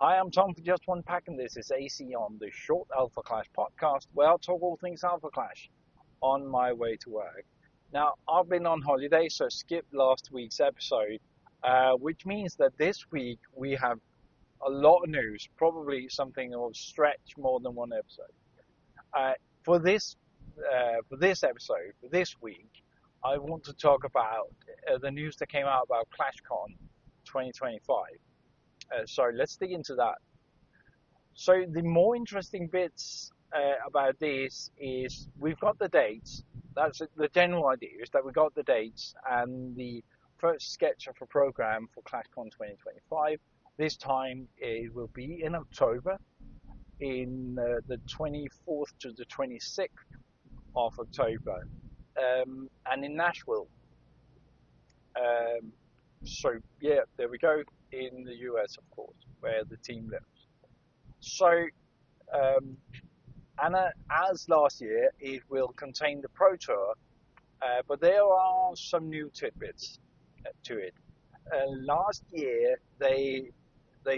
Hi, I'm Tom for Just One Pack, and this is AC on the Short Alpha Clash podcast, where I'll talk all things Alpha Clash on my way to work. Now, I've been on holiday, so skip last week's episode, which means that this week we have a lot of news, probably something that will stretch more than one episode. Uh, for this episode, for this week, I want to talk about the news that came out about Clashcon 2025. So let's dig into that. So the more interesting bits about this is we've got the dates. That's the general idea, is that we got the dates and the first sketch of a program for ClashCon 2025. This time it will be in October, in the 24th to the 26th of October, and in Nashville. So yeah, there we go, in the US, of course, where the team lives. So, and as last year, it will contain the Pro Tour, but there are some new tidbits to it. Last year, they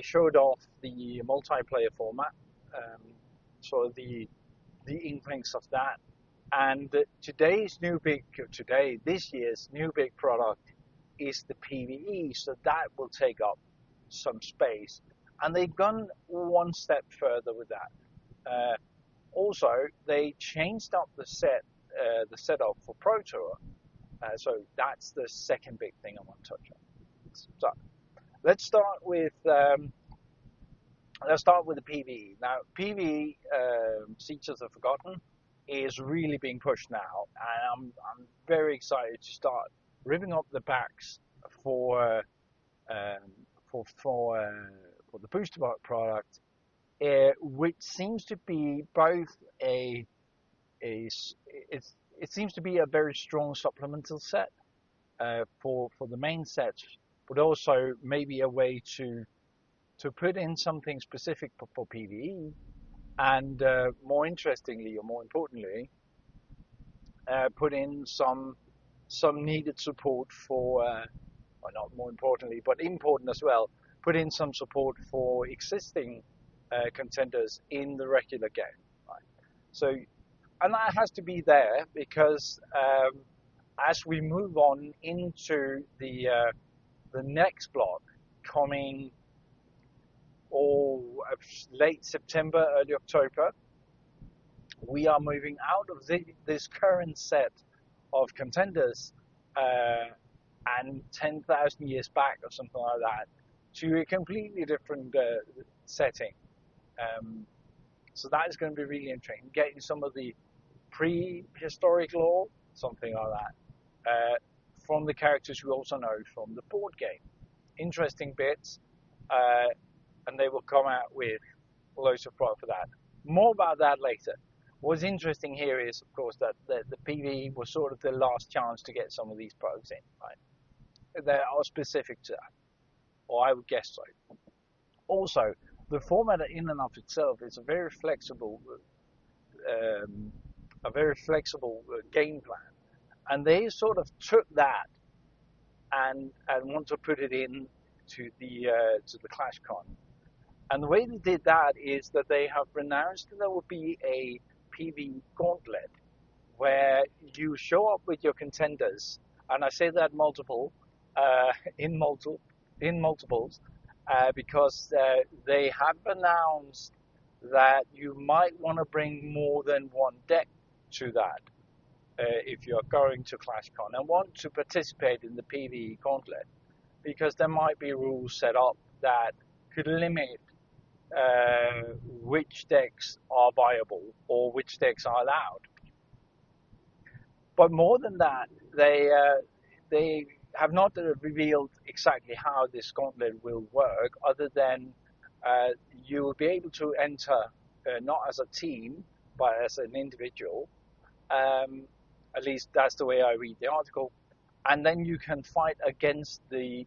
showed off the multiplayer format, so the inklings of that, and this year's new big product is the PvE, so that will take up some space, and they've gone one step further with that. Also, they changed up the setup for Pro Tour, so that's the second big thing I want to touch on. So let's start with the PvE. Now, PvE, Siege of the Forgotten, is really being pushed now, and I'm very excited to start ripping up the backs for the booster product, which seems to be both it seems to be a very strong supplemental set for the main set, but also maybe a way to put in something specific for PvE, and more interestingly, or more importantly, put in some needed support for, or not more importantly, but important as well, put in some support for existing contenders in the regular game. Right? So, and that has to be there because as we move on into the next block coming late September, early October, we are moving out of this current set of contenders and 10,000 years back or something like that to a completely different setting. So that is going to be really interesting. Getting some of the prehistoric lore, something like that, from the characters we also know from the board game. Interesting bits, and they will come out with loads of product for that. More about that later. What's interesting here is, of course, that the PvE was sort of the last chance to get some of these products in, right? They are specific to that, or I would guess so. Also, the format in and of itself is a very flexible game plan, and they sort of took that and want to put it in to the ClashCon. And the way they did that is that they have announced that there will be a PvE gauntlet where you show up with your contenders, and I say that in multiples, because they have announced that you might want to bring more than one deck to that if you're going to ClashCon and want to participate in the PvE gauntlet, because there might be rules set up that could limit which decks are viable or which decks are allowed. But more than that, they have not revealed exactly how this gauntlet will work, other than you will be able to enter not as a team but as an individual. At least that's the way I read the article, and then you can fight against the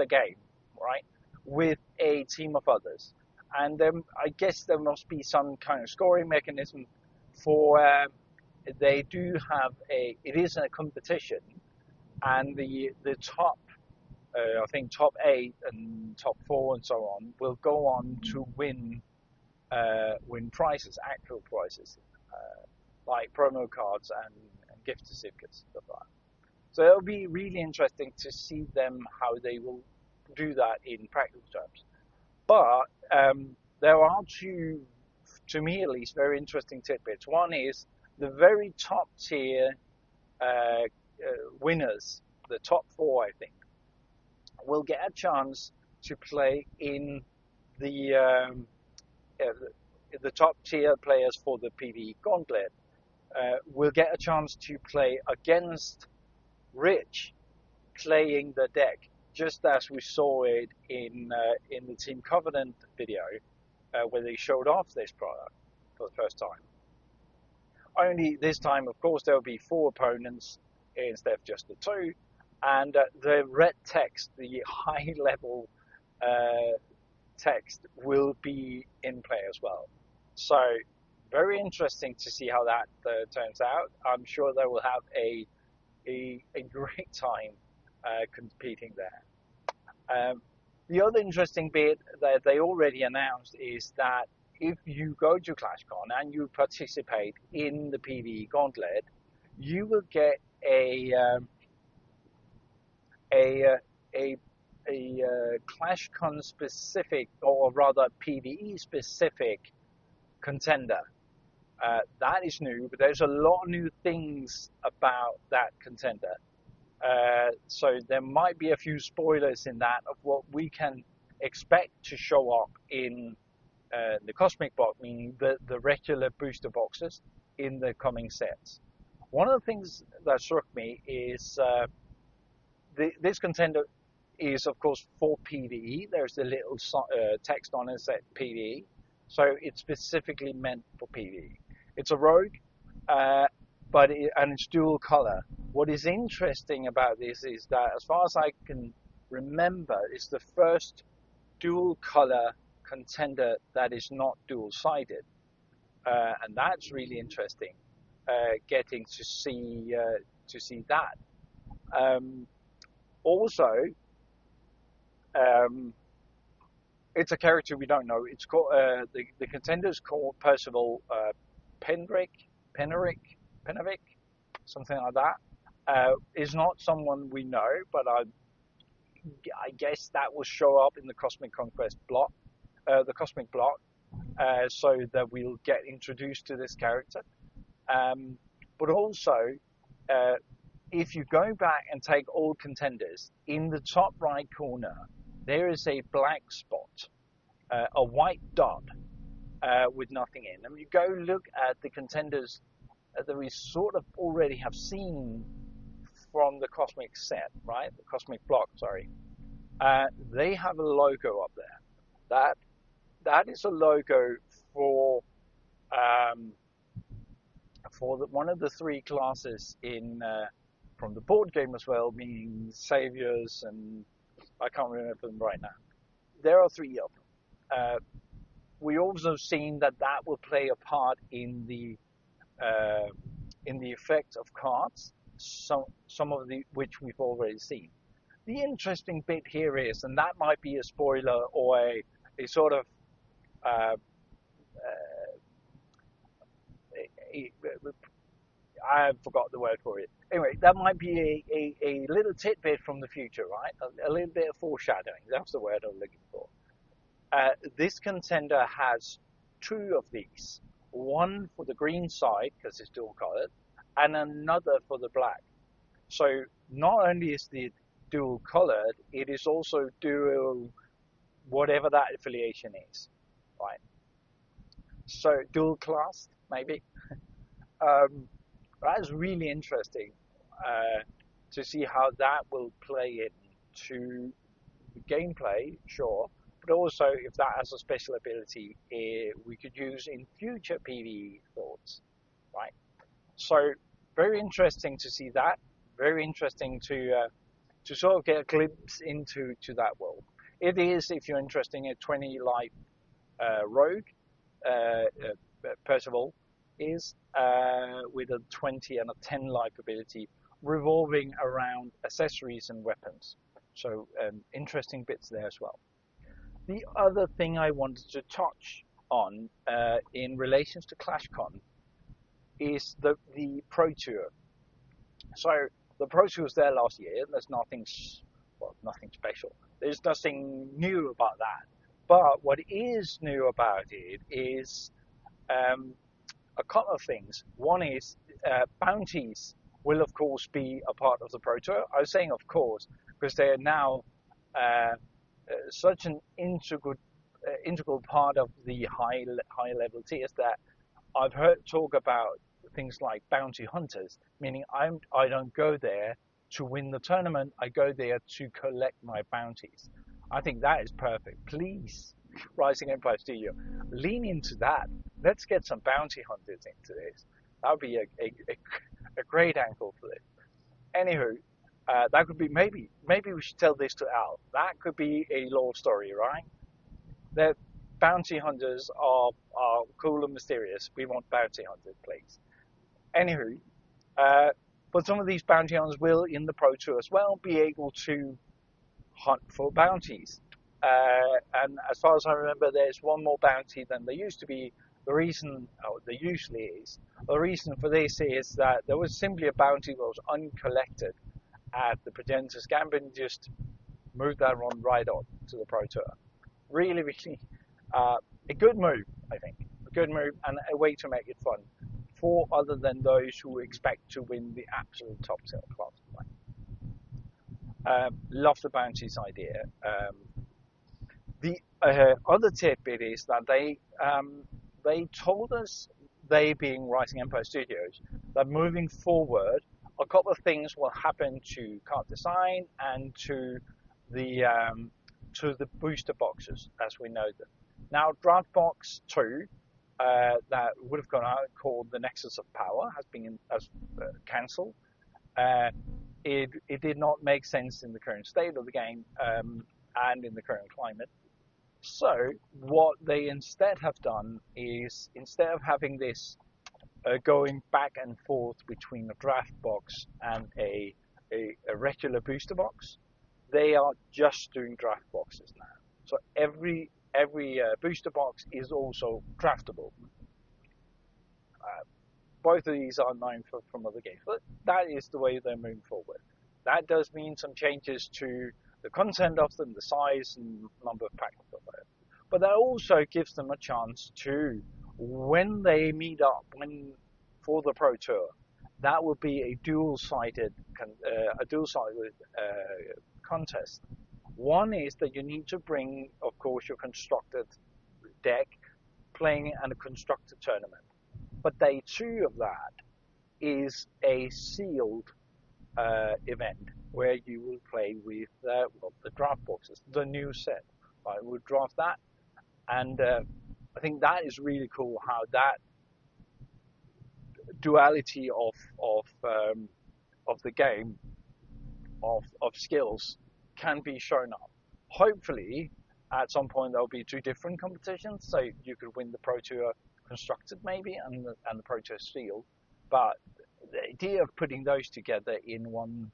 game, right, with a team of others. And then I guess there must be some kind of scoring mechanism for. They do have it is a competition, and the top I think top 8 and top 4 and so on will go on to win prizes, actual prizes, like promo cards and gift certificates, stuff like that. So it'll be really interesting to see them how they will do that in practical terms. But there are two, to me at least, very interesting tidbits. One is the very top tier winners, the top 4, I think, will get a chance to play in the top tier players for the PvE gauntlet. Will get a chance to play against Rich playing the deck, just as we saw it in the Team Covenant video, where they showed off this product for the first time. Only this time, of course, there will be 4 opponents instead of just the 2, and the red text, the high level text, will be in play as well. So very interesting to see how that turns out. I'm sure they will have a great time competing there. The other interesting bit that they already announced is that if you go to Clashcon and you participate in the PvE gauntlet, you will get a Clashcon specific, or rather PvE specific contender. That is new, but there's a lot of new things about that contender. So there might be a few spoilers in that of what we can expect to show up in the Cosmic Box, meaning the regular booster boxes in the coming sets. One of the things that struck me is this contender is, of course, for PvE. There's a little text on it that PvE, so it's specifically meant for PvE. It's a rogue, and it's dual color. What is interesting about this is that, as far as I can remember, it's the first dual color contender that is not dual-sided, and that's really interesting. Getting to see that. Also, it's a character we don't know. It's called the contender is called Percival Penrick, something like that. Is not someone we know, but I guess that will show up in the Cosmic Conquest block, the Cosmic block, so that we'll get introduced to this character. But also, if you go back and take all contenders, in the top right corner, there is a black spot, a white dot with nothing in. And you go look at the contenders that we sort of already have seen from the Cosmic set, right? The Cosmic block, sorry. They have a logo up there. That is a logo for one of the 3 classes in from the board game as well, meaning Saviors, and I can't remember them right now. There are 3 of them. We also seen that will play a part in the effect of cards, some of which we've already seen. The interesting bit here is, and that might be a spoiler or a sort of I forgot the word for it. Anyway, that might be a little tidbit from the future, right? A little bit of foreshadowing. That's the word I'm looking for. This contender has 2 of these. One for the green side, because it's dual colored, and another for the black. So not only is the dual colored, it is also dual whatever that affiliation is, right? So dual class, maybe. That's really interesting to see how that will play into the gameplay, sure, but also if that has a special ability we could use in future PvE thoughts, right? So very interesting to see that. Very interesting to sort of get a glimpse into that world. It is, if you're interested in a 20 life rogue, Percival is with a 20 and a 10 life ability revolving around accessories and weapons. So interesting bits there as well. The other thing I wanted to touch on in relation to Clashcon is the Pro Tour. So the Pro Tour was there last year. There's nothing special. There's nothing new about that. But what is new about it is a couple of things. One is bounties will of course be a part of the Pro Tour. I was saying of course because they are now such an integral part of the high level tiers that I've heard talk about things like bounty hunters, meaning I don't go there to win the tournament. I go there to collect my bounties. I think that is perfect. Please, Rising Empire Studio, lean into that. Let's get some bounty hunters into this. That would be a great angle for this. Anywho, that could be maybe we should tell this to Al. That could be a lore story, right? That bounty hunters are cool and mysterious. We want bounty hunters, please. Anywho, but some of these bounty hunters will, in the Pro Tour as well, be able to hunt for bounties. And as far as I remember, there's one more bounty than there used to be. The reason, there usually is, the reason for this is that there was simply a bounty that was uncollected at the Pregenter's Gambit, just moved that one right on to the Pro Tour. Really, really a good move, I think. A good move and a way to make it fun for other than those who expect to win the absolute top tier class. Love the bounties idea. The other tidbit is that they told us, they being Rising Empire Studios, that moving forward, a couple of things will happen to card design and to the booster boxes as we know them. Now, Draft Box 2 that would have gone out called the Nexus of Power has been cancelled. It did not make sense in the current state of the game and in the current climate. So what they instead have done is, instead of having this going back and forth between a draft box and a regular booster box, they are just doing draft boxes now. So every booster box is also draftable. Both of these are known from other games, but that is the way they're moving forward. That does mean some changes to the content of them, the size and number of packs of it. But that also gives them a chance to, when they meet up, for the Pro Tour, that would be a dual-sided contest. One is that you need to bring, of course, your constructed deck playing in a constructed tournament. But day 2 of that is a sealed event where you will play with the draft boxes, the new set. Right? We'll draft that, and I think that is really cool how that duality of the game of skills can be shown up. Hopefully, at some point there'll be 2 different competitions, so you could win the Pro Tour constructed maybe and the Pro Tour sealed. But the idea of putting those together in one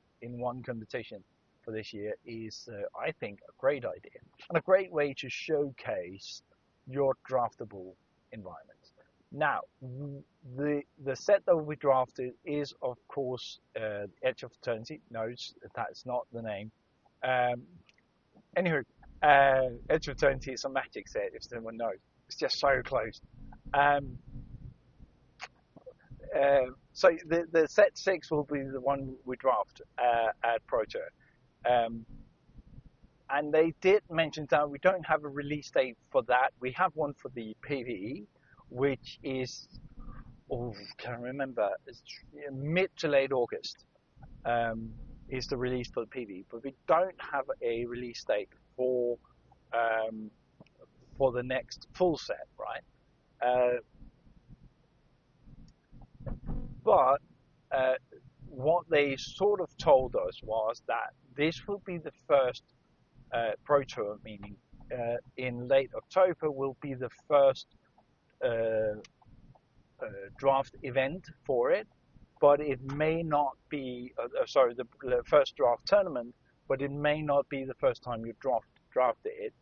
competition for this year is, I think, a great idea and a great way to showcase your draftable environments. Now, the set that we drafted is, of course, Edge of Eternity. No, that's not the name. Anywho, Edge of Eternity is a Magic set, if someone knows. It's just so close. So the set 6 will be the one we draft at Pro Tour. And they did mention that we don't have a release date for that. We have one for the PvE, which is, can't remember, it's mid to late August is the release for the PvE. But we don't have a release date for the next full set, right? But what they sort of told us was that this will be the first Pro Tour, meaning in late October will be the first draft event for it, but it may not be, the first draft tournament, but it may not be the first time you drafted it,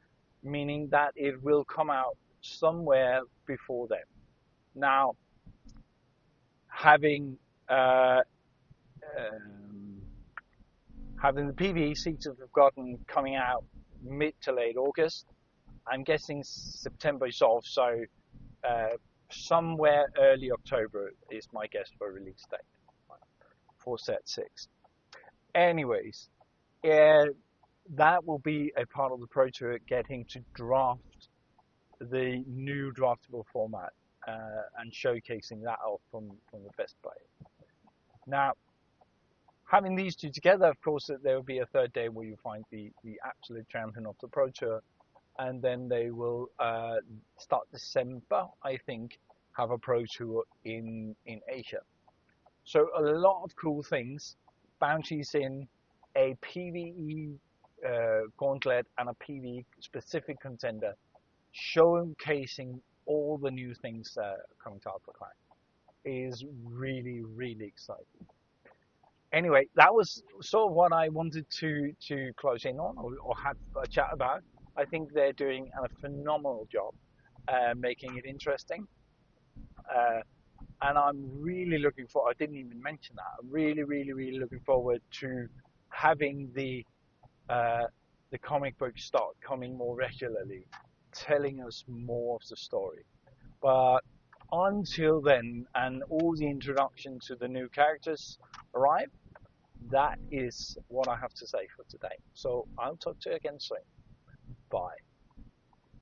meaning that it will come out somewhere before then. Now, having having the PvE seasons we've gotten coming out mid to late August, I'm guessing September is off, so somewhere early October is my guess for release date for set 6. Anyways, that will be a part of the Pro Tour, getting to draft the new draftable format and showcasing that off from the best players. Now, having these two together, of course, there will be a third day where you find the absolute champion of the Pro Tour, and then they will start December, I think, have a Pro Tour in Asia. So a lot of cool things, bounties in, a PvE gauntlet and a PvE specific contender, showcasing all the new things coming to Alpha Clash is really, really exciting. Anyway, that was sort of what I wanted to close in on or have a chat about. I think they're doing a phenomenal job making it interesting. And I'm really looking forward, I didn't even mention that, I'm really, really, really looking forward to having the comic books start coming more regularly, telling us more of the story. But until then, and all the introduction to the new characters arrive, that is what I have to say for today. So I'll talk to you again soon. Bye.